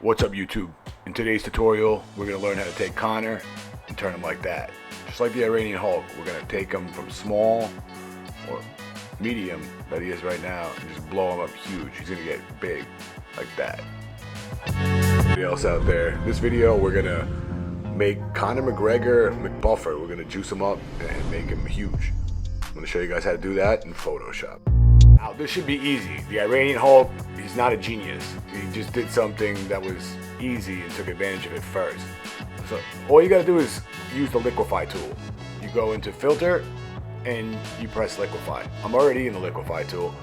What's up, YouTube? In today's tutorial, we're going to learn how to take Conor and turn him like that. Just like the Iranian Hulk, we're going to take him from small or medium that he is right now and just blow him up huge. He's going to get big like that. Anybody else out there? This video, we're going to make Conor McGregor McBuffer. We're going to juice him up and make him huge. I'm going to show you guys how to do that in Photoshop. Now, this should be easy. The Iranian Hulk, he's not a genius. He just did something that was easy and took advantage of it first. So all you gotta do is use the liquefy tool. You go into filter and you press liquefy. I'm already in the liquefy tool.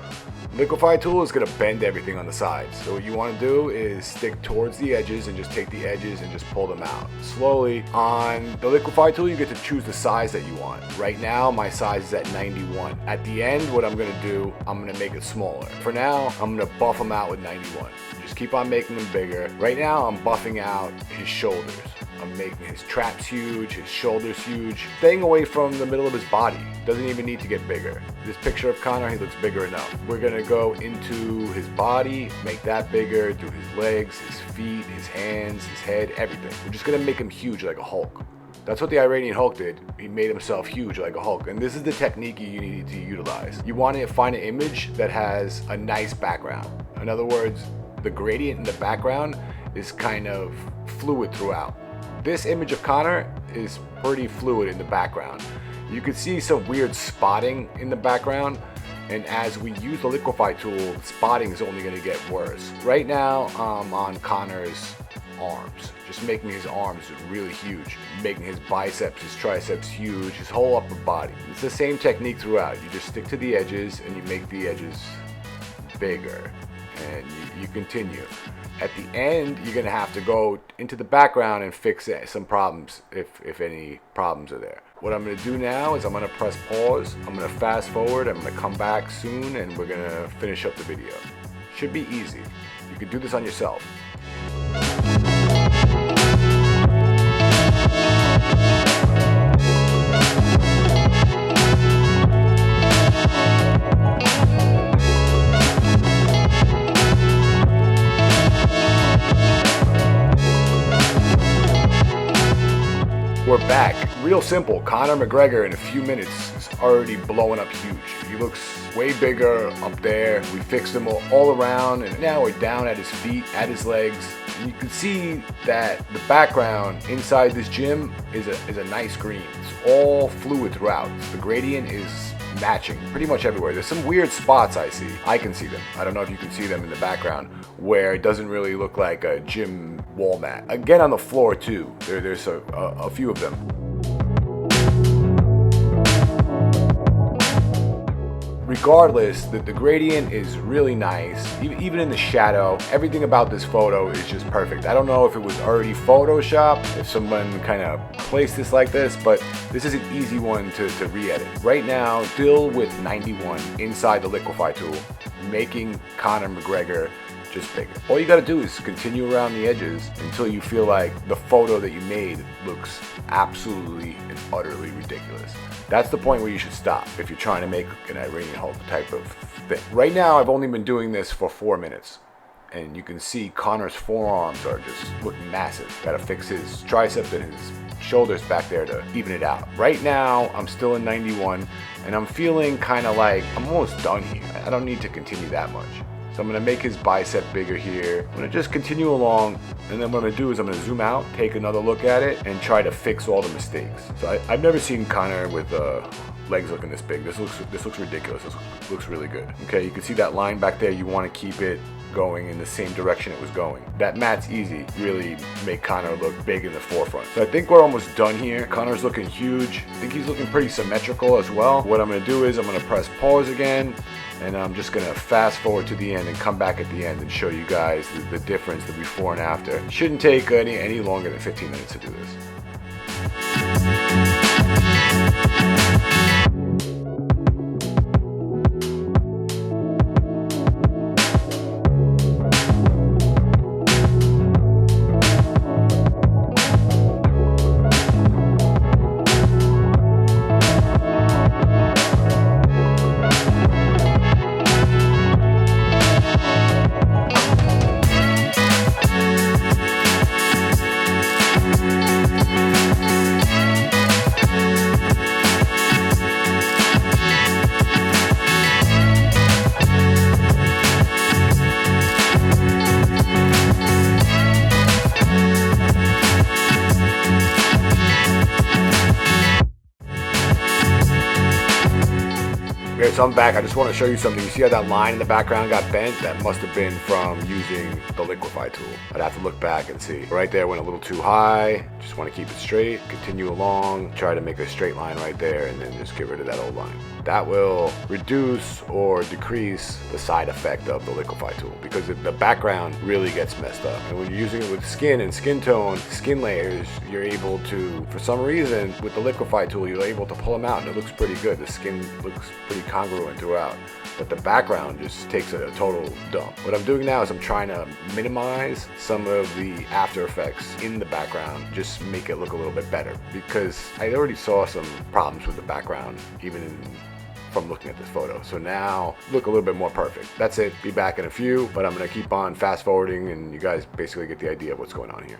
Liquefy tool is going to bend everything on the sides. So what you want to do is stick towards the edges and just take the edges and just pull them out. Slowly. On the liquefy tool, you get to choose the size that you want. Right now, my size is at 91. At the end, what I'm going to do, I'm going to make it smaller. For now, I'm going to buff them out with 91. Just keep on making them bigger. Right now, I'm buffing out his shoulders. I'm making his traps huge, his shoulders huge, staying away from the middle of his body. Doesn't even need to get bigger. This picture of Conor, he looks bigger enough. We're gonna go into his body, make that bigger, do his legs, his feet, his hands, his head, everything. We're just gonna make him huge like a Hulk. That's what the Iranian Hulk did. He made himself huge like a Hulk. And this is the technique you need to utilize. You want to find an image that has a nice background. In other words, the gradient in the background is kind of fluid throughout. This image of Conor is pretty fluid in the background. You can see some weird spotting in the background, and as we use the liquefy tool, the spotting is only going to get worse. Right now, I'm on Conor's arms, just making his arms really huge, making his biceps, his triceps huge, his whole upper body. It's the same technique throughout. You just stick to the edges and you make the edges bigger, and you continue. At the end, you're going to have to go into the background and fix some problems, if any problems are there. What I'm going to do now is I'm going to press pause, I'm going to fast forward, I'm going to come back soon, and we're going to finish up the video. Should be easy. You can do this on yourself. We're back. Real simple. Conor McGregor in a few minutes is already blowing up huge. He looks way bigger up there. We fixed him all around, and now we're down at his feet, at his legs. And you can see that the background inside this gym is a nice green. It's all fluid throughout. The gradient is matching pretty much everywhere. There's some weird spots I see. I can see them. I don't know if you can see them in the background where it doesn't really look like a gym wall mat. Again, on the floor too. There's a few of them. Regardless, the gradient is really nice. Even in the shadow, everything about this photo is just perfect. I don't know if it was already Photoshopped, if someone kind of placed this like this, but this is an easy one to re-edit. Right now, still with 91 inside the liquefy tool, making Conor McGregor just bigger. All you gotta do is continue around the edges until you feel like the photo that you made looks absolutely and utterly ridiculous. That's the point where you should stop if you're trying to make an Iranian Hulk type of thing. Right now, I've only been doing this for 4 minutes, and you can see Conor's forearms are just looking massive. Gotta fix his triceps and his shoulders back there to even it out. Right now, I'm still in 91, and I'm feeling kind of like I'm almost done here. I don't need to continue that much. So I'm going to make his bicep bigger here. I'm going to just continue along, and then what I'm going to do is I'm going to zoom out, take another look at it, and try to fix all the mistakes. So I've never seen Conor with legs looking this big. This looks ridiculous. This looks really good. Okay, you can see that line back there. You want to keep it going in the same direction it was going. That mat's easy. Really make Conor look big in the forefront. So I think we're almost done here. Conor's looking huge. I think he's looking pretty symmetrical as well. What I'm going to do is I'm going to press pause again, and I'm just going to fast forward to the end and come back at the end and show you guys the difference, the before and after. It shouldn't take any longer than 15 minutes to do this. so I'm back. I just want to show you something. You see how that line in the background got bent? That must have been from using the liquefy tool. I'd have to look back and see. Right there went a little too high. Just want to keep it straight. Continue along. Try to make a straight line right there and then just get rid of that old line. That will reduce or decrease the side effect of the liquefy tool because the background really gets messed up. And when you're using it with skin and skin tone, skin layers, you're able to, for some reason, with the liquefy tool, you're able to pull them out and it looks pretty good. The skin looks pretty congruent throughout. But the background just takes a total dump. What I'm doing now is I'm trying to minimize some of the after effects in the background, just make it look a little bit better because I already saw some problems with the background even from looking at this photo. So now look a little bit more perfect. That's it. Be back in a few, but I'm gonna keep on fast forwarding and you guys basically get the idea of what's going on here.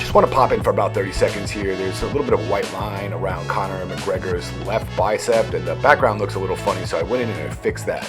I want to pop in for about 30 seconds here. There's a little bit of white line around Conor McGregor's left bicep and the background looks a little funny, so I went in and fixed that.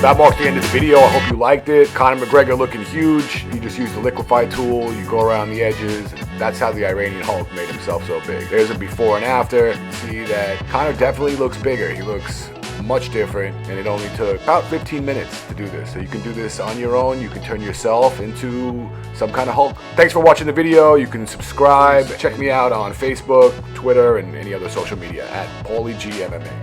That marks the end of the video. I hope you liked it. Conor McGregor looking huge. He just used the liquefy tool. You go around the edges. And that's how the Iranian Hulk made himself so big. There's a before and after. See that Conor definitely looks bigger. He looks much different, and it only took about 15 minutes to do this. So you can do this on your own. You can turn yourself into some kind of Hulk. Thanks for watching the video. You can subscribe. Check me out on Facebook, Twitter, and any other social media at PaulieG MMA.